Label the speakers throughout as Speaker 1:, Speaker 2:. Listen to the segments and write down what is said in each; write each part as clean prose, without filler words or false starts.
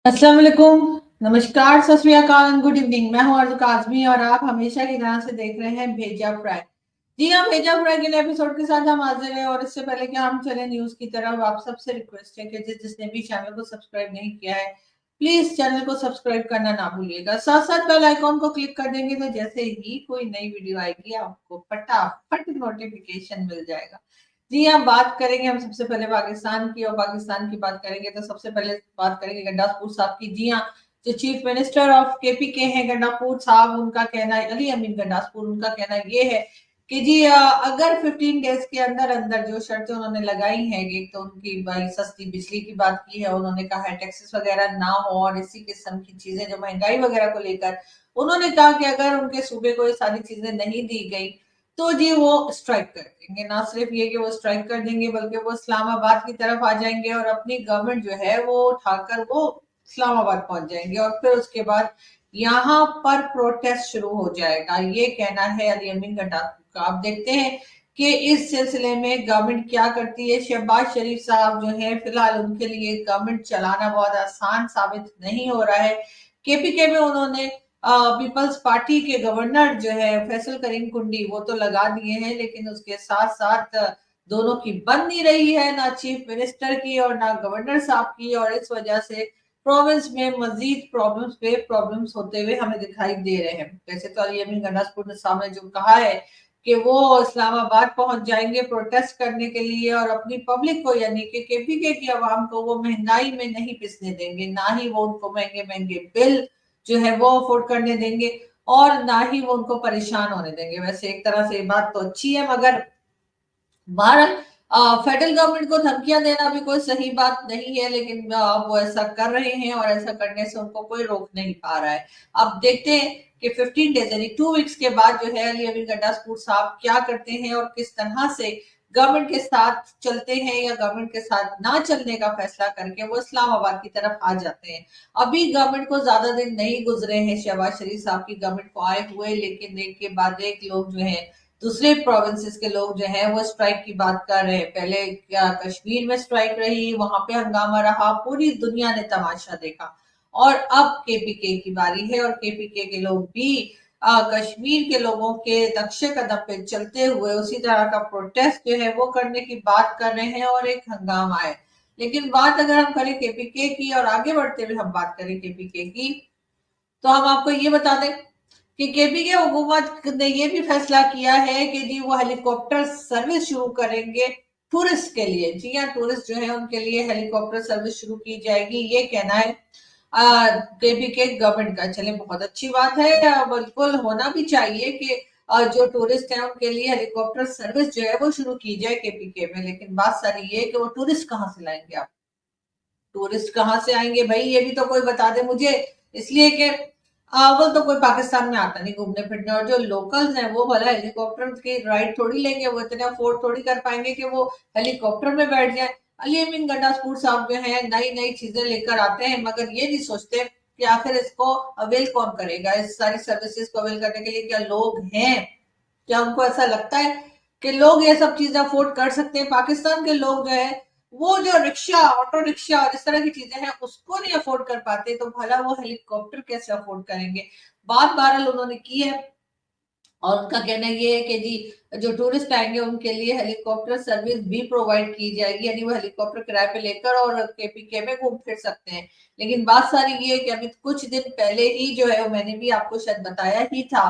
Speaker 1: अस्सलाम वालेकुम, नमस्कार, सत श्री अकाल एंड गुड इवनिंग। मैं हूं अर्ज़ काज़मी और आप हमेशा की तरह से देख रहे हैं भेजा फ्राई। जी हाँ, भेजा फ्राई के नए एपिसोड के साथ हम हाजिर हैं और इससे पहले कि हम चले न्यूज़ की तरफ, आप सबसे रिक्वेस्ट है कि जिसने भी चैनल को सब्सक्राइब नहीं किया है, प्लीज़ चैनल को सब्सक्राइब करना ना भूलिएगा। साथ-साथ बेल आइकॉन को क्लिक कर देंगे तो जैसे ही कोई नई वीडियो आएगी, आपको फटाफट नोटिफिकेशन मिल जाएगा। जी हाँ, बात करेंगे हम सबसे पहले पाकिस्तान की और पाकिस्तान की बात करेंगे तो सबसे पहले बात करेंगे गंडापुर साहब की। जी हाँ, जो चीफ मिनिस्टर ऑफ केपीके हैं गंडापुर साहब, उनका कहना है, अली अमीन गंडापुर, उनका कहना ये है कि जी अगर 15 डेज के अंदर अंदर जो शर्तें उन्होंने लगाई हैं, एक तो उनकी भाई सस्ती बिजली की बात की है, उन्होंने कहा है टैक्सेस वगैरह ना हो और इसी किस्म की चीजें जो महंगाई वगैरह को लेकर उन्होंने कहा कि अगर उनके सूबे को ये सारी चीजें नहीं दी गई तो जी वो स्ट्राइक कर देंगे। ना सिर्फ ये कि वो स्ट्राइक कर देंगे बल्कि वो इस्लामाबाद की तरफ आ जाएंगे और अपनी गवर्नमेंट जो है वो उठाकर वो इस्लामाबाद पहुंच जाएंगे और फिर उसके बाद यहाँ पर प्रोटेस्ट शुरू हो जाएगा। ये कहना है अली अमीन गंडापुर का। आप देखते हैं कि इस सिलसिले में गवर्नमेंट क्या करती है। शहबाज शरीफ साहब जो है फिलहाल उनके लिए गवर्नमेंट चलाना बहुत आसान साबित नहीं हो रहा है। केपीके में उन्होंने पीपल्स पार्टी के गवर्नर जो है फैसल करीम कुंडी वो तो लगा दिए हैं, लेकिन उसके साथ साथ दोनों की बन नहीं रही है, ना चीफ मिनिस्टर की और ना गवर्नर साहब की, और इस वजह से प्रोविंस में मजीद प्रॉब्लम्स पे प्रॉब्लम्स होते हुए हमें दिखाई दे रहे हैं। वैसे तो अली अमीन गंडापुर साहब ने जो कहा है कि वो इस्लामाबाद पहुंच जाएंगे प्रोटेस्ट करने के लिए और अपनी पब्लिक को यानी कि केपीके की आवाम को वो महंगाई में नहीं पिसने देंगे, ना ही वो उनको महंगे महंगे बिल जो है वो अफोर्ड करने देंगे और ना ही वो उनको परेशान होने देंगे। वैसे एक तरह से ये बात तो अच्छी है, मगर भारत फेडरल गवर्नमेंट को धमकियां देना भी कोई सही बात नहीं है, लेकिन वो ऐसा कर रहे हैं और ऐसा करने से उनको कोई रोक नहीं पा रहा है। अब देखते हैं कि 15 डेज यानी 2 वीक्स के बाद जो है अली अमीन गंडापुर साहब क्या करते हैं और किस तरह से गवर्नमेंट के साथ चलते हैं या गवर्नमेंट के साथ ना चलने का फैसला करके वो इस्लामाबाद की तरफ आ जाते हैं। अभी गवर्नमेंट को ज्यादा दिन नहीं गुजरे हैं शहबाज शरीफ साहब की गवर्नमेंट को आए हुए, लेकिन एक के बाद एक लोग जो है दूसरे प्रोविंसेस के लोग जो है वो स्ट्राइक की बात कर रहे हैं। पहले क्या कश्मीर में स्ट्राइक रही, वहां पे हंगामा रहा, पूरी दुनिया ने तमाशा देखा और अब केपीके की बारी है और केपीके के लोग भी कश्मीर के लोगों के नक्शे कदम पे चलते हुए उसी तरह का प्रोटेस्ट जो है वो करने की बात कर रहे हैं और एक हंगामा है। लेकिन बात अगर हम करें केपीके की और आगे बढ़ते हुए हम बात करें केपीके की, तो हम आपको ये बता दें कि केपीके हुकूमत ने ये भी फैसला किया है कि जी वो हेलीकॉप्टर सर्विस शुरू करेंगे टूरिस्ट के लिए। जी हाँ, टूरिस्ट जो है उनके लिए हेलीकॉप्टर सर्विस शुरू की जाएगी, ये कहना है केपीके गवर्नमेंट का। चले, बहुत अच्छी बात है, बिल्कुल होना भी चाहिए कि जो टूरिस्ट है उनके लिए हेलीकॉप्टर सर्विस जो है वो शुरू की जाए केपीके में। लेकिन बात सारी ये कि वो टूरिस्ट कहाँ से लाएंगे आप? टूरिस्ट कहाँ से आएंगे भाई, ये भी तो कोई बता दे मुझे। इसलिए कि वो तो कोई पाकिस्तान में आता नहीं घूमने फिरने, और जो लोकल्स हैं वो भला हेलीकॉप्टर की राइड थोड़ी लेंगे, वो इतने अफोर्ड थोड़ी कर पाएंगे कि वो हेलीकॉप्टर में बैठ जाए। अली अमीन गंडापुर साहब जो है नई नई चीजें लेकर आते हैं, मगर ये नहीं सोचते कि आखिर इसको अवेल कौन करेगा। इस सारी सर्विसेज को अवेल करने के लिए क्या लोग हैं? क्या उनको ऐसा लगता है कि लोग ये सब चीजें अफोर्ड कर सकते हैं? पाकिस्तान के लोग जो है वो जो रिक्शा, ऑटो रिक्शा और इस तरह की चीजें हैं उसको नहीं अफोर्ड कर पाते, तो भला वो हेलीकॉप्टर कैसे अफोर्ड करेंगे? बात बहरहाल उन्होंने की है और उनका कहना ये है कि जी जो टूरिस्ट आएंगे उनके लिए हेलीकॉप्टर सर्विस भी प्रोवाइड की जाएगी, यानी वो हेलीकॉप्टर किराए पे लेकर और केपीके में घूम फिर सकते हैं। लेकिन बात सारी ये है कि अभी कुछ दिन पहले ही जो है मैंने भी आपको शायद बताया ही था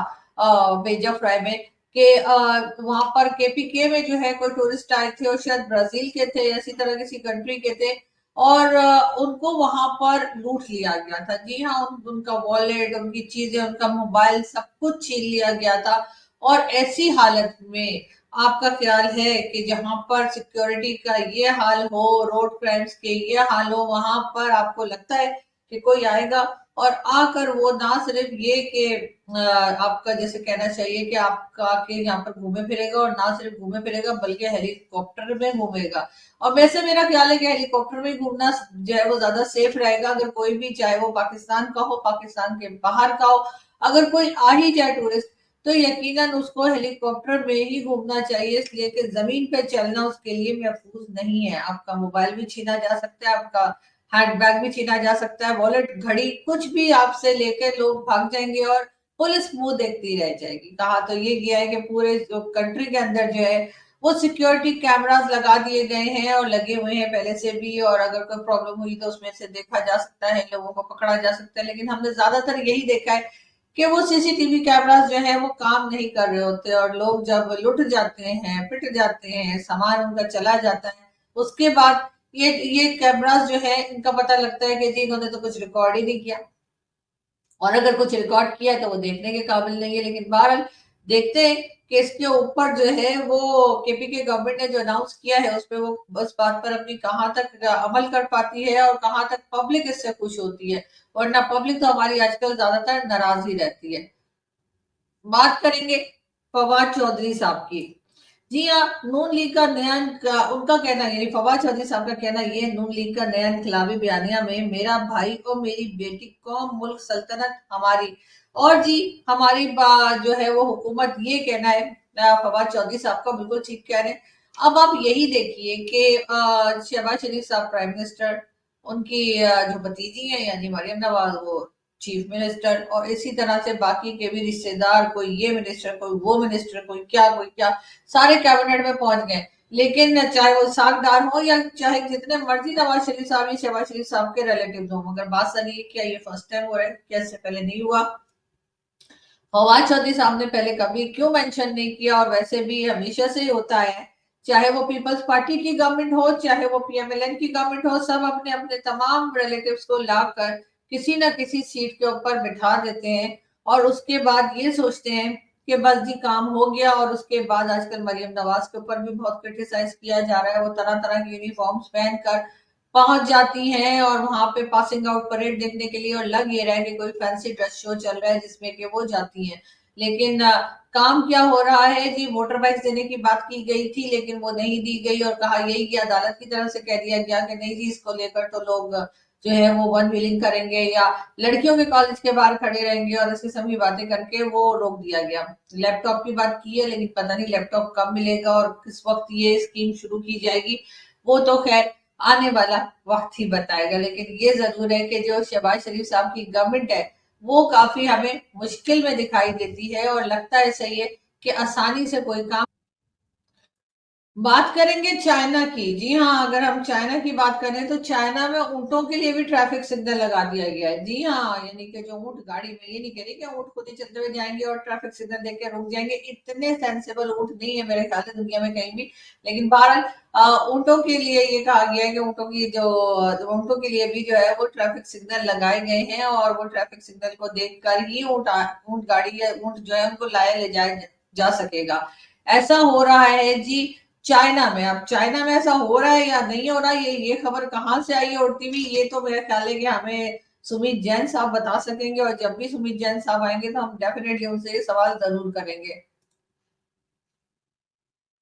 Speaker 1: भेजा फ्राई में कि वहां पर केपीके में जो है कोई टूरिस्ट आए थे और शायद ब्राजील के थे, इसी तरह किसी कंट्री के थे, और उनको वहां पर लूट लिया गया था। जी हाँ, उनका वॉलेट, उनकी चीजें, उनका मोबाइल सब कुछ छीन लिया गया था। और ऐसी हालत में आपका ख्याल है कि जहां पर सिक्योरिटी का ये हाल हो, रोड क्राइम्स के ये हाल हो, वहां पर आपको लगता है कि कोई आएगा और आकर वो ना सिर्फ ये कि आपका जैसे कहना चाहिए कि आपका आके यहाँ पर घूमे फिरेगा, और ना सिर्फ घूमे फिरेगा बल्कि हेलीकॉप्टर में घूमेगा। और वैसे मेरा ख्याल है कि हेलीकॉप्टर में घूमना जो है वो ज्यादा सेफ रहेगा। अगर कोई भी, चाहे वो पाकिस्तान का हो, पाकिस्तान के बाहर का हो, अगर कोई आ ही जाए टूरिस्ट, तो यकीनन उसको हेलीकॉप्टर में ही घूमना चाहिए, इसलिए कि जमीन पे चलना उसके लिए महफूज नहीं है। आपका मोबाइल भी छीना जा सकता है, आपका हैंडबैग भी छीना जा सकता है, वॉलेट, घड़ी, कुछ भी आपसे लेके लोग भाग जाएंगे और पुलिस मुंह देखती रह जाएगी। कहा तो ये गया है कि पूरे कंट्री के अंदर जो है वो सिक्योरिटी कैमरास लगा दिए गए हैं और लगे हुए हैं पहले से भी, और अगर कोई प्रॉब्लम हुई तो उसमें से देखा जा सकता है, लोगों को पकड़ा जा सकता है। लेकिन हमने ज्यादातर यही देखा है कि वो सीसीटीवी कैमरास जो है वो काम नहीं कर रहे होते, और लोग जब लुट जाते हैं, पिट जाते हैं, सामान उनका चला जाता है, उसके बाद ये कैमरास जो है इनका पता लगता है कि जी इन्होंने तो कुछ रिकॉर्ड ही नहीं किया, और अगर कुछ रिकॉर्ड किया है तो वो देखने के काबिल नहीं है। लेकिन बहरहाल देखते हैं कि इसके ऊपर जो है वो केपी के गवर्नमेंट ने जो अनाउंस किया है उस पे वो बस बात पर अपनी कहाँ तक अमल कर पाती है और कहाँ तक पब्लिक इससे खुश होती है, वरना पब्लिक तो हमारी आजकल ज्यादातर नाराज ही रहती है। बात करेंगे फवाद चौधरी साहब की। जी हाँ, नून लीग का नया उनका कहना, यानी फवाद चौधरी साहब का कहना ये, नून लीग का नया इनकलाबी बयानिया में मेरा भाई और मेरी बेटी, कौम, मुल्क, सल्तनत हमारी, और जी हमारी जो है वो हुकूमत, ये कहना है फवाद चौधरी साहब का, बिल्कुल ठीक कह रहे हैं। अब आप यही देखिए कि शहबाज शरीफ साहब प्राइम मिनिस्टर, उनकी जो भतीजी है यानी मरियम नवाज वो चीफ मिनिस्टर, और इसी तरह से बाकी के भी रिश्तेदार, कोई ये मिनिस्टर, कोई वो मिनिस्टर, कोई क्या, सारे कैबिनेट में पहुंच गए। लेकिन चाहे वो सागदार हो या चाहे जितने मर्जी नवाज शरीफ साहब या शहबाज शरीफ साहब के रिलेटिव हो, मगर बात सारी है क्या ये फर्स्ट टाइम हो रहा है, क्या इससे पहले नहीं हुआ? फवाद चौधरी साहब ने पहले कभी क्यों मेंशन नहीं किया? और वैसे भी हमेशा से ही होता है, चाहे वो पीपल्स पार्टी की गवर्नमेंट हो, चाहे वो पीएमएलएन की गवर्नमेंट हो, सब अपने अपने तमाम रिलेटिव्स को लाकर किसी ना किसी सीट के ऊपर बिठा देते हैं, और उसके बाद ये सोचते हैं कि बस जी काम हो गया। और उसके बाद आजकल मरियम नवाज के ऊपर भी बहुत क्रिटिसाइज किया जा रहा है, वो तरह तरह की यूनिफॉर्म्स पहनकर पहुंच जाती हैं और वहां पे पासिंग आउट परेड देखने के लिए, और लग ये रहा है कि कोई फैंसी ड्रेस शो चल रहा है जिसमें कि वो जाती हैं। लेकिन काम क्या हो रहा है जी, मोटर बाइक देने की बात की गई थी लेकिन वो नहीं दी गई, और कहा यही कि अदालत की तरफ से कह दिया गया कि नहीं जी इसको लेकर तो लोग जो है वो वन व्हीलिंग करेंगे या लड़कियों के कॉलेज के बाहर खड़े रहेंगे, और इस किस्म की बातें करके वो रोक दिया गया। लैपटॉप की बात की है लेकिन पता नहीं लैपटॉप कब मिलेगा और किस वक्त ये स्कीम शुरू की जाएगी, वो तो खैर आने वाला वक्त ही बताएगा। लेकिन ये जरूर है कि जो शहबाज शरीफ साहब की गवर्नमेंट है वो काफी हमें मुश्किल में दिखाई देती है, और लगता है सही है कि आसानी से कोई काम। बात करेंगे चाइना की। जी हाँ, अगर हम चाइना की बात करें तो चाइना में ऊंटों के लिए भी ट्रैफिक सिग्नल लगा दिया गया है। जी हाँ, यानी कि जो ऊंट गाड़ी में, ये नहीं कह रही कि ऊंट खुद ही चलते हुए जाएंगे और ट्रैफिक सिग्नल देख के रुक जाएंगे, इतने सेंसेबल ऊंट नहीं है मेरे ख्याल से दुनिया में कहीं भी। लेकिन बहरहाल ऊंटों के लिए ये कहा गया है कि ऊंटों के लिए भी जो है वो ट्रैफिक सिग्नल लगाए गए हैं, और वो ट्रैफिक सिग्नल को देखकर ही ऊंट गाड़ी या ऊंट जो है उनको लाया ले जाया जा सकेगा। ऐसा हो रहा है जी चाइना में। अब चाइना में ऐसा हो रहा है या नहीं हो रहा, ये खबर कहाँ से आई है उड़ती हुई, ये तो मेरा ख्याल है कि हमें सुमित जैन साहब बता सकेंगे, और जब भी सुमित जैन साहब आएंगे तो हम डेफिनेटली उनसे ये सवाल जरूर करेंगे।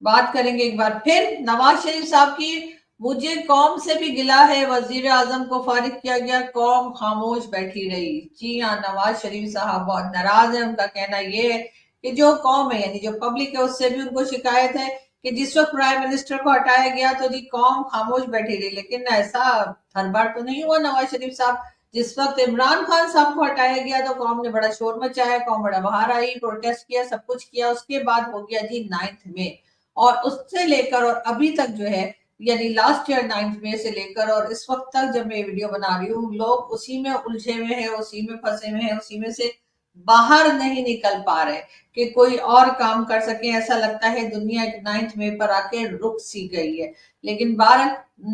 Speaker 1: बात करेंगे एक बार फिर नवाज शरीफ साहब की। मुझे कौम से भी गिला है, वजीर आजम को फारिग किया गया, कौम खामोश बैठी रही। जी हाँ, नवाज शरीफ साहब बहुत नाराज है। उनका कहना यह है कि जो कौम है यानी जो पब्लिक है उससे भी उनको शिकायत है कि जिस वक्त प्राइम मिनिस्टर को हटाया गया तो जी कौम खामोश बैठी रही। लेकिन ऐसा हर बार तो नहीं हुआ नवाज शरीफ साहब। जिस वक्त इमरान खान साहब को हटाया गया तो कौम ने बड़ा शोर मचाया, कौम बड़ा बाहर आई, प्रोटेस्ट किया, सब कुछ किया। उसके बाद हो गया जी 9 में, और उससे लेकर और अभी तक जो है यानी लास्ट ईयर 9 मई से लेकर और इस वक्त तक जब मैं वीडियो बना रही हूँ, लोग उसी में उलझे हुए हैं, उसी में फंसे हुए हैं, उसी में से बाहर नहीं निकल पा रहे कि कोई और काम कर सके। ऐसा लगता है दुनिया 9 मई पर आके रुक सी गई है। लेकिन बार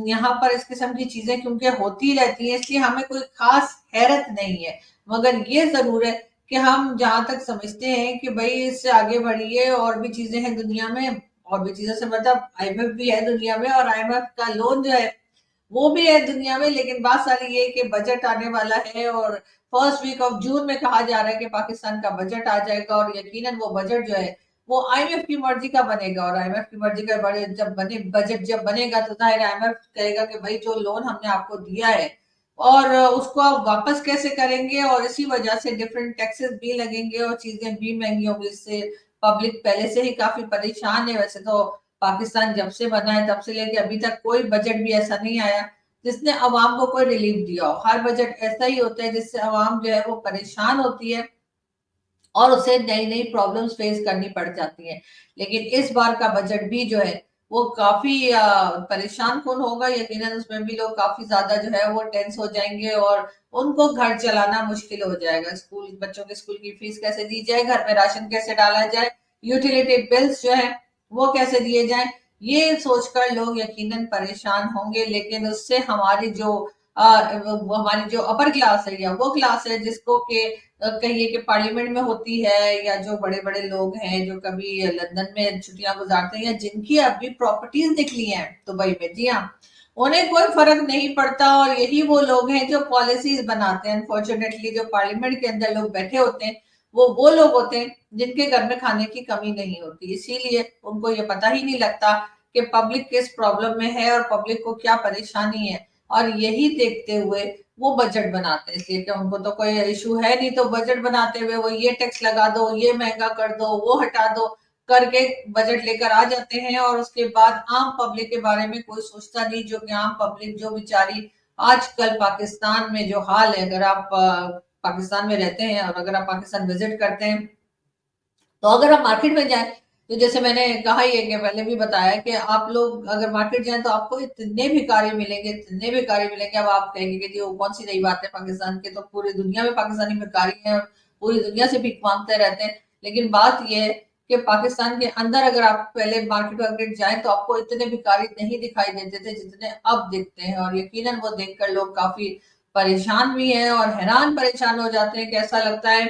Speaker 1: यहाँ पर इस किस्म की चीजें क्योंकि होती रहती है इसलिए हमें कोई खास हैरत नहीं है, मगर ये जरूर है कि हम जहां तक समझते हैं कि भाई इससे आगे बढ़िए, और भी चीजें हैं दुनिया में, और भी चीजों से मतलब आईएमएफ भी है दुनिया में, और आईएमएफ का लोन जो है वो भी है दुनिया में। लेकिन बात सारी ये कि बजट आने वाला है, और फर्स्ट वीक ऑफ जून में कहा जा रहा है कि पाकिस्तान का बजट आ जाएगा, और यकीनन वो बजट जो है वो आईएमएफ की मर्जी का बनेगा, और आईएमएफ की मर्जी का बजट जब बनेगा तो जाहिर आईएमएफ कहेगा कि भाई जो लोन हमने आपको दिया है और उसको आप वापस कैसे करेंगे, और इसी वजह से डिफरेंट टैक्सेस भी लगेंगे और चीजें भी महंगी होंगी। इससे पब्लिक पहले से ही काफी परेशान है। वैसे तो पाकिस्तान जब से बना है तब से लेके अभी तक कोई बजट भी ऐसा नहीं आया जिसने अवाम को कोई रिलीफ दिया हो। हर बजट ऐसा ही होता है जिससे अवाम जो है वो परेशान होती है और उसे नई नई प्रॉब्लम्स फेस करनी पड़ जाती हैं। लेकिन इस बार का बजट भी जो है वो काफी परेशान कौन होगा। यकीनन उसमें भी लोग काफी ज्यादा जो है वो टेंस हो जाएंगे और उनको घर चलाना मुश्किल हो जाएगा। स्कूल बच्चों के स्कूल की फीस कैसे दी जाए, घर में राशन कैसे डाला जाए, यूटिलिटी बिल्स जो है वो कैसे दिए जाए, ये सोचकर लोग यकीनन परेशान होंगे। लेकिन उससे हमारी जो हमारी जो अपर क्लास है या वो क्लास है जिसको के कहिए कि पार्लियामेंट में होती है, या जो बड़े बड़े लोग हैं जो कभी लंदन में छुट्टियां गुजारते हैं या जिनकी अभी प्रॉपर्टीज निकली हैं दुबई में, जी हाँ, उन्हें कोई फर्क नहीं पड़ता। और यही वो लोग हैं जो पॉलिसीज बनाते हैं। अनफॉर्चुनेटली जो पार्लियामेंट के अंदर लोग बैठे होते हैं वो लोग होते हैं जिनके घर में खाने की कमी नहीं होती, इसीलिए उनको ये पता ही नहीं लगता कि पब्लिक किस प्रॉब्लम में है और पब्लिक को क्या परेशानी है। और यही देखते हुए वो बजट बनाते हैं, इसलिए कि उनको तो कोई इशू है नहीं, तो बजट बनाते हुए वो ये टैक्स लगा दो, ये महंगा कर दो, वो हटा दो करके बजट लेकर आ जाते हैं। और उसके बाद आम पब्लिक के बारे में कोई सोचता नहीं, जो कि आम पब्लिक जो बेचारी आजकल पाकिस्तान में जो हाल है, अगर आप पाकिस्तान में रहते हैं और अगर आप पाकिस्तान विजिट करते हैं तो अगर आप मार्केट में जाए तो जैसे मैंने कहा ही है कि पहले भी बताया कि आप लोग अगर मार्केट जाए तो आपको इतने भिखारी मिलेंगे, इतने भिखारी मिलेंगे। अब आप कहेंगे कि जी वो कौन सी नई बात है, पाकिस्तान के तो पूरी दुनिया में पाकिस्तानी भिखारी हैं और पूरी दुनिया से भीख मांगते रहते हैं। लेकिन बात यह है कि पाकिस्तान के अंदर अगर आप पहले मार्केट वार्केट जाए तो आपको इतने भिखारी नहीं दिखाई देते थे जितने अब दिखते हैं। और यकीनन वो देखकर लोग काफी परेशान भी है और हैरान परेशान हो जाते हैं। कैसा लगता है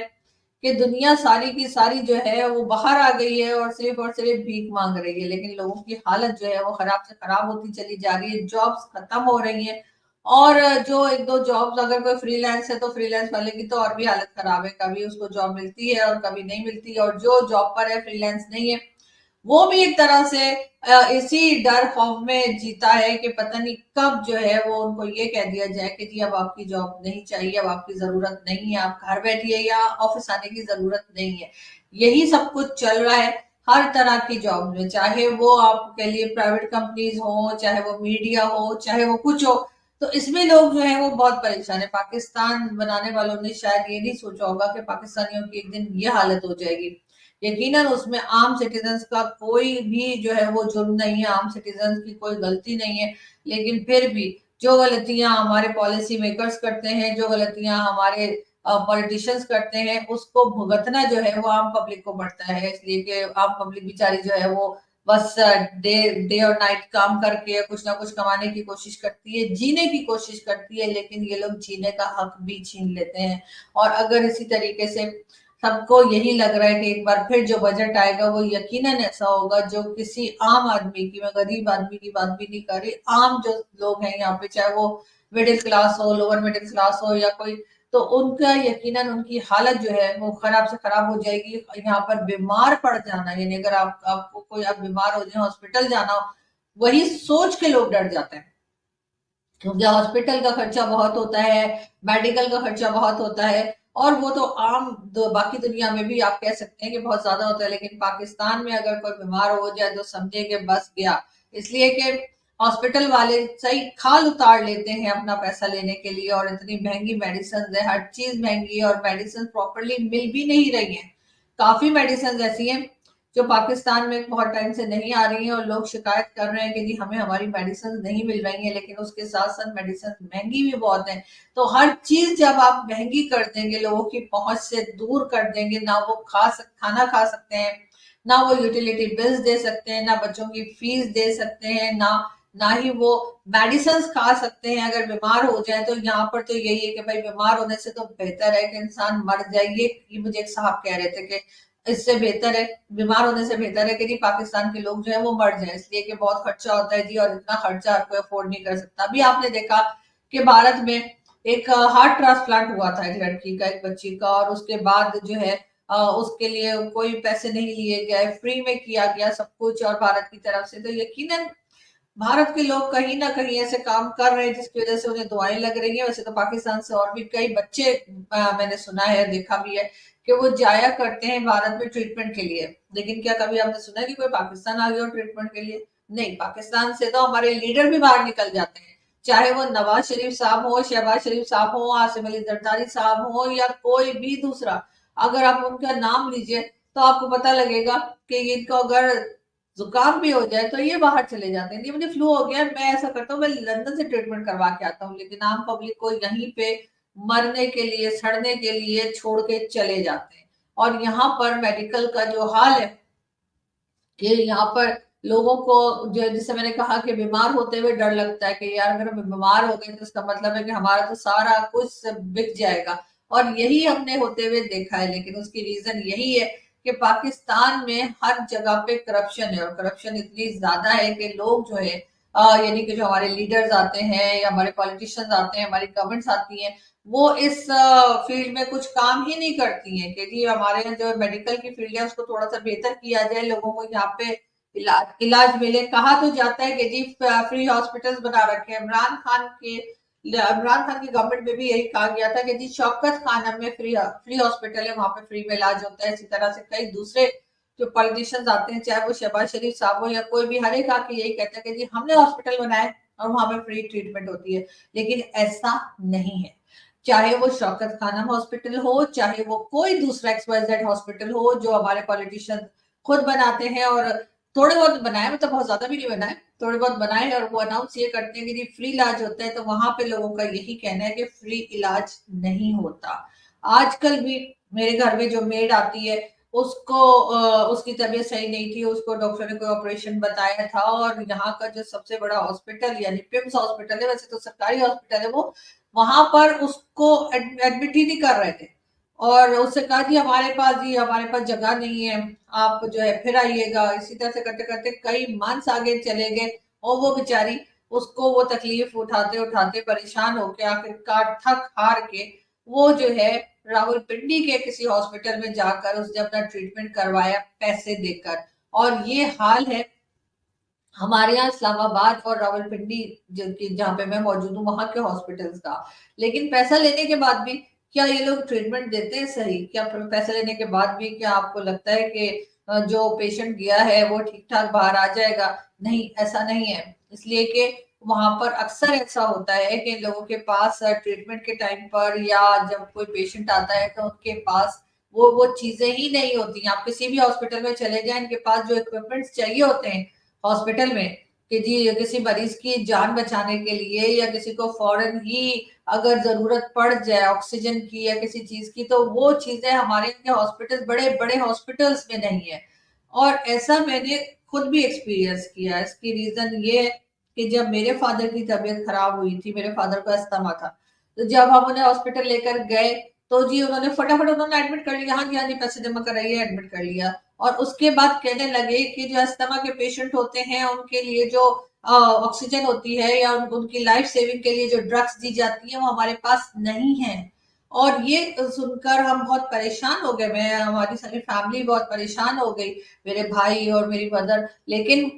Speaker 1: कि दुनिया सारी की सारी जो है वो बाहर आ गई है और सिर्फ भीख मांग रही है। लेकिन लोगों की हालत जो है वो खराब से खराब होती चली जा रही है, जॉब्स खत्म हो रही है। और जो एक दो जॉब्स अगर कोई फ्रीलांस है तो फ्रीलांस वाले की तो और भी हालत खराब है, कभी उसको जॉब मिलती है और कभी नहीं मिलती है। और जो जॉब पर है फ्रीलांस नहीं है वो भी एक तरह से इसी डर खौफ में जीता है कि पता नहीं कब जो है वो उनको ये कह दिया जाए कि जी अब आपकी जॉब नहीं चाहिए, अब आपकी जरूरत नहीं है, आप घर बैठिए या ऑफिस आने की जरूरत नहीं है। यही सब कुछ चल रहा है हर तरह की जॉब में, चाहे वो आपके लिए प्राइवेट कंपनीज हो, चाहे वो मीडिया हो, चाहे वो कुछ हो। तो इसमें लोग जो है वो बहुत परेशान है। पाकिस्तान बनाने वालों ने शायद ये नहीं सोचा होगा कि पाकिस्तानियों की एक दिन ये हालत हो जाएगी। यकीनन उसमें आम सिटीजन्स का कोई भी जो है वो जुर्म नहीं है, आम सिटीजन्स की कोई गलती नहीं है। लेकिन फिर भी जो गलतियां हमारे पॉलिसी मेकर्स करते हैं, जो गलतियां हमारे पॉलिटिशियंस करते हैं, उसको भुगतना जो है वो आम पब्लिक को पड़ता है। इसलिए कि आम पब्लिक बेचारी जो है वो बस डे डे और नाइट काम करके कुछ ना कुछ कमाने की कोशिश करती है, जीने की कोशिश करती है, लेकिन ये लोग जीने का हक भी छीन लेते हैं। और अगर इसी तरीके से सबको यही लग रहा है कि एक बार फिर जो बजट आएगा वो यकीनन ऐसा होगा जो किसी आम आदमी की, मैं गरीब आदमी की बात भी नहीं कर रही, आम जो लोग हैं यहाँ पे, चाहे वो मिडिल क्लास हो, लोअर मिडिल क्लास हो या कोई, तो उनका यकीनन उनकी हालत जो है वो खराब से खराब हो जाएगी। यहाँ पर बीमार पड़ जाना, यानी अगर आपको कोई आप बीमार हो जाए, हॉस्पिटल जाना हो, वही सोच के लोग डर जाते हैं। क्योंकि हॉस्पिटल का खर्चा बहुत होता है, मेडिकल का खर्चा बहुत होता है। और वो तो आम बाकी दुनिया में भी आप कह सकते हैं कि बहुत ज्यादा होता है, लेकिन पाकिस्तान में अगर कोई बीमार हो जाए तो समझे कि बस गया। इसलिए कि हॉस्पिटल वाले सही खाल उतार लेते हैं अपना पैसा लेने के लिए, और इतनी महंगी मेडिसिन है, हर चीज महंगी है और मेडिसिन प्रॉपरली मिल भी नहीं रही है। काफी मेडिसिन ऐसी हैं जो पाकिस्तान में बहुत टाइम से नहीं आ रही हैं और लोग शिकायत कर रहे हैं कि जी हमें हमारी मेडिसिन नहीं मिल रही है। लेकिन उसके साथ साथ मेडिसिन महंगी भी बहुत है। तो हर चीज जब आप महंगी कर देंगे, लोगों की पहुंच से दूर कर देंगे, ना वो खाना खा सकते हैं, ना वो यूटिलिटी बिल्स दे सकते हैं, ना बच्चों की फीस दे सकते हैं, ना ना ही वो मेडिसिन खा सकते हैं। अगर बीमार हो जाए तो यहाँ पर तो यही है कि भाई बीमार होने से तो बेहतर है कि इंसान मर जाए। ये मुझे एक साहब कह रहे थे कि इससे बेहतर है, बीमार होने से बेहतर है कि नहीं पाकिस्तान के लोग जो है वो मर जाए, इसलिए कि बहुत खर्चा होता है जी और इतना खर्चा आपको अफोर्ड नहीं कर सकता। अभी आपने देखा कि भारत में एक हार्ट ट्रांसप्लांट हुआ था एक लड़की का, एक बच्ची का, और उसके बाद जो है उसके लिए कोई पैसे नहीं लिए गए, फ्री में किया गया सब कुछ और भारत की तरफ से। तो यकीनन भारत के लोग कहीं ना कहीं ऐसे काम कर रहे हैं जिसकी वजह से उन्हें दुआएं लग रही है। वैसे तो पाकिस्तान से और भी कई बच्चे मैंने सुना है, देखा भी है कि वो जाया करते हैं भारत में ट्रीटमेंट के लिए। लेकिन क्या कभी आपने सुना है कि कोई पाकिस्तान आ गया हो ट्रीटमेंट के लिए? नहीं, पाकिस्तान से तो हमारे लीडर भी बाहर निकल जाते हैं, चाहे वो नवाज शरीफ साहब हो, शहबाज शरीफ साहब हो, आसिफ अली जरदारी साहब हो, या कोई भी दूसरा, अगर आप उनका नाम लीजिए तो आपको पता लगेगा कि इनको अगर जुकाम भी हो जाए तो ये बाहर चले जाते हैं। ये मुझे फ्लू हो गया, मैं ऐसा करता हूँ, मैं लंदन से ट्रीटमेंट करवा के आता हूँ, लेकिन आम पब्लिक को यहीं पे मरने के लिए, सड़ने के लिए छोड़ के चले जाते हैं। और यहाँ पर मेडिकल का जो हाल है कि यहाँ पर लोगों को, जो जिससे मैंने कहा कि बीमार होते हुए डर लगता है कि यार अगर हम बीमार हो गए तो इसका मतलब है कि हमारा तो सारा कुछ बिक जाएगा। और यही हमने होते हुए देखा है, लेकिन उसकी रीजन यही है कि पाकिस्तान में हर जगह पे करप्शन है, और करप्शन इतनी ज्यादा है कि लोग जो है यानी कि जो हमारे लीडर्स आते हैं या हमारे पॉलिटिशियंस आते हैं, हमारी गवर्नमेंट्स आती हैं, वो इस फील्ड में कुछ काम ही नहीं करती हैं कि जी हमारे यहाँ जो मेडिकल की फील्ड है उसको थोड़ा सा बेहतर किया जाए, लोगों को यहाँ पे इलाज मिले। कहा तो जाता है कि जी फ्री हॉस्पिटल्स बना रखे हैं। इमरान खान की गवर्नमेंट में भी यही कहा गया था कि जी शौकत खाना में फ्री हॉस्पिटल है, वहां पे फ्री में इलाज होता है। इसी तरह से कई दूसरे जो पॉलिटिशियंस आते हैं, चाहे वो शहबाज शरीफ साहब हो या कोई भी, हर एक आके यही कहता है कि जी हमने हॉस्पिटल बनाए और वहां पे फ्री ट्रीटमेंट होती है। लेकिन ऐसा नहीं है। चाहे वो शौकत खानम हॉस्पिटल हो, चाहे वो कोई दूसरा XYZ हॉस्पिटल हो जो हमारे पॉलिटिशियन खुद बनाते हैं, और थोड़े बहुत बनाए, मतलब बहुत ज्यादा भी नहीं बनाए, थोड़े बहुत बनाए, और वो अनाउंस ये करते हैं कि जी फ्री इलाज होता है, तो वहां पे लोगों का यही कहना है कि फ्री इलाज नहीं होता। आजकल भी मेरे घर में जो मेड आती है, उसको उसकी तबीयत सही नहीं थी, उसको डॉक्टर ने कोई ऑपरेशन बताया था, और यहाँ का जो सबसे बड़ा हॉस्पिटल यानी पिम्स हॉस्पिटल है, वैसे तो सरकारी हॉस्पिटल है वो, वहां पर उसको एडमिट ही नहीं कर रहे थे। और उससे कहा जी हमारे पास जगह नहीं है, आप जो है फिर आइएगा। इसी तरह से करते करते कई मंथ्स आगे चले गए, और वो बेचारी, उसको वो तकलीफ उठाते उठाते परेशान होके आखिरकार थक हार के वो जो है रावलपिंडी के किसी हॉस्पिटल में जाकर उसने अपना ट्रीटमेंट करवाया पैसे देकर। और ये हाल है हमारे यहाँ इस्लामाबाद और रावलपिंडी, जहाँ पे मैं मौजूद हूँ, वहां के हॉस्पिटल्स का। लेकिन पैसा लेने के बाद भी क्या ये लोग ट्रीटमेंट देते हैं सही? क्या पैसा लेने के बाद भी क्या आपको लगता है कि जो पेशेंट गया है वो ठीक ठाक बाहर आ जाएगा? नहीं, ऐसा नहीं है। इसलिए कि वहां पर अक्सर ऐसा होता है कि लोगों के पास ट्रीटमेंट के टाइम पर या जब कोई पेशेंट आता है तो उनके पास वो चीजें ही नहीं होती हैं। आप किसी भी हॉस्पिटल में चले जाएं, इनके पास जो इक्विपमेंट्स चाहिए होते हैं हॉस्पिटल में कि जी किसी मरीज की जान बचाने के लिए, या किसी को फौरन ही अगर जरूरत पड़ जाए ऑक्सीजन की या किसी चीज की, तो वो चीजें हमारे यहाँ के हॉस्पिटल, बड़े बड़े हॉस्पिटल्स में नहीं है। और ऐसा मैंने खुद भी एक्सपीरियंस किया। इसकी रीजन ये है कि जब मेरे फादर की तबीयत खराब हुई थी, मेरे फादर को अस्थमा था, तो जब हम उन्हें हॉस्पिटल लेकर गए तो जी उन्होंने फटाफट उन्होंने एडमिट कर लिया, हाँ जी पैसे जमा कराइए, एडमिट कर लिया। और उसके बाद कहने लगे कि जो अस्थमा के पेशेंट होते हैं उनके लिए जो ऑक्सीजन होती है या उनकी लाइफ सेविंग के लिए जो ड्रग्स दी जाती है वो हमारे पास नहीं है। और ये सुनकर हम बहुत परेशान हो गए, मैं, हमारी सारी फैमिली बहुत परेशान हो गई, मेरे भाई और मेरी मदर। लेकिन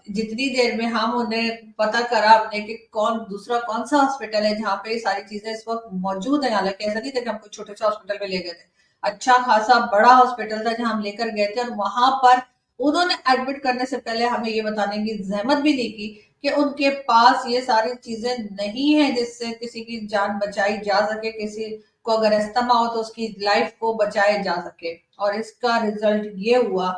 Speaker 1: जितनी देर में हम उन्हें पता करा हमने कि कौन सा हॉस्पिटल है जहाँ पे ये सारी चीजें इस वक्त मौजूद है, हालांकि ऐसा नहीं था कि हम कोई छोटे से हॉस्पिटल में ले गए थे, अच्छा खासा बड़ा हॉस्पिटल था जहां हम लेकर गए थे, और वहां पर उन्होंने एडमिट करने से पहले हमें ये बताने की जहमत भी नहीं की कि उनके पास ये सारी चीजें नहीं है जिससे किसी की जान बचाई जा सके, किसी को अगर अस्थमा हो तो उसकी लाइफ को बचाया जा सके। और इसका रिजल्ट ये हुआ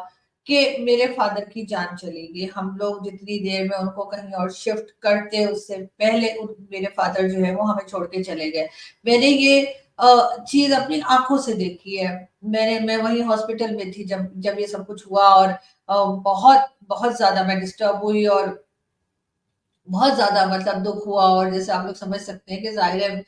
Speaker 1: कि मेरे फादर की जान चली गई। हम लोग जितनी देर में उनको कहीं और शिफ्ट करते उससे पहले मेरे फादर जो है वो हमें छोड़ के चले गए। मैंने ये चीज अपनी आंखों से देखी है। मैं वही हॉस्पिटल में थी जब ये सब कुछ हुआ, और बहुत बहुत ज्यादा मैं डिस्टर्ब हुई, और बहुत ज्यादा मतलब दुख हुआ। और जैसे आप लोग समझ सकते हैं कि जाहिर है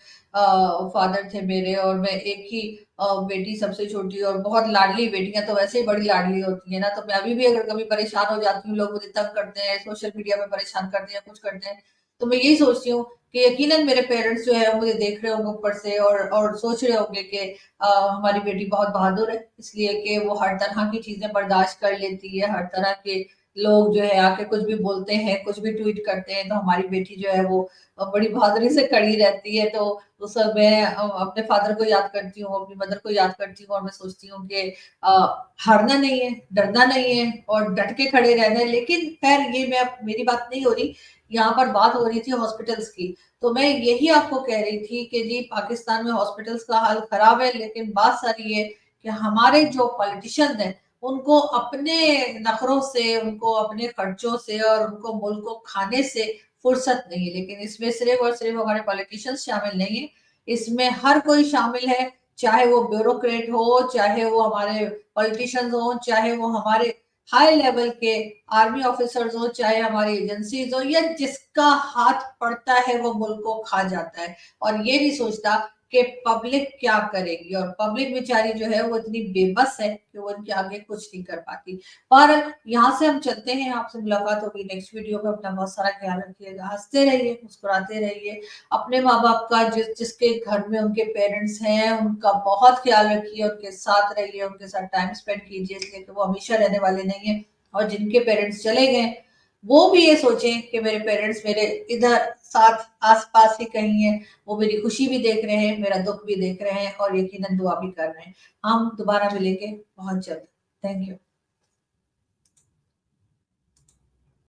Speaker 1: फादर थे मेरे, और मैं एक ही बेटी, सबसे छोटी, और बहुत लाडली बेटियां तो वैसे ही बड़ी लाडली होती है ना, तो मैं अभी भी अगर कभी परेशान हो जाती हूँ, लोग मुझे तंग करते हैं, सोशल मीडिया पे परेशान करते हैं, कुछ करते हैं, तो मैं यही सोचती हूँ कि यकीनन मेरे पेरेंट्स जो है वो मुझे देख रहे होंगे ऊपर से, और सोच रहे होंगे कि हमारी बेटी बहुत बहादुर है, इसलिए कि वो हर तरह की चीजें बर्दाश्त कर लेती है, हर तरह के लोग जो है आके कुछ भी बोलते हैं, कुछ भी ट्वीट करते हैं, तो हमारी बेटी जो है वो बड़ी बहादुरी से खड़ी रहती है। तो उस समय मैं अपने फादर को याद करती हूँ, अपनी मदर को याद करती हूँ, और मैं सोचती हूँ कि हारना नहीं है, डरना नहीं है, और डट के खड़े रहना है। लेकिन खैर ये मैं मेरी बात नहीं हो रही, यहाँ पर बात हो रही थी हॉस्पिटल्स की। तो मैं यही आपको कह रही थी कि जी पाकिस्तान में हॉस्पिटल्स का हाल खराब है, लेकिन बात सारी है कि हमारे जो पॉलिटिशियंस हैं उनको अपने नखरों से, उनको अपने खर्चों से और उनको मुल्क को खाने से फुर्सत नहीं है। लेकिन इसमें सिर्फ और सिर्फ हमारे पॉलिटिशियंस शामिल नहीं है, इसमें हर कोई शामिल है, चाहे वो ब्यूरोक्रेट हो, चाहे वो हमारे पॉलिटिशियंस हो, चाहे वो हमारे हाई लेवल के आर्मी ऑफिसर्स हो, चाहे हमारी एजेंसीज हो, या जिसका हाथ पड़ता है वो मुल्क को खा जाता है और ये नहीं सोचता कि पब्लिक क्या करेगी। और पब्लिक बेचारी जो है वो इतनी बेबस है कि वो इनके आगे कुछ नहीं कर पाती। और यहाँ से हम चलते हैं, आपसे मुलाकात होगी नेक्स्ट वीडियो में। अपना बहुत सारा ख्याल रखिएगा, हंसते रहिए, मुस्कुराते रहिए, अपने माँ बाप का जिसके घर में उनके पेरेंट्स हैं उनका बहुत ख्याल रखिए, उनके साथ रहिए, उनके साथ टाइम स्पेंड कीजिए, इसलिए कि वो हमेशा रहने वाले नहीं है। और जिनके पेरेंट्स चले गए वो भी ये सोचें कि मेरे पेरेंट्स मेरे इधर साथ आसपास ही कहीं है, वो मेरी खुशी भी देख रहे हैं, मेरा दुख भी देख रहे हैं, और यकीनन दुआ भी कर रहे हैं। हम दोबारा मिलेंगे बहुत जल्द। Thank you.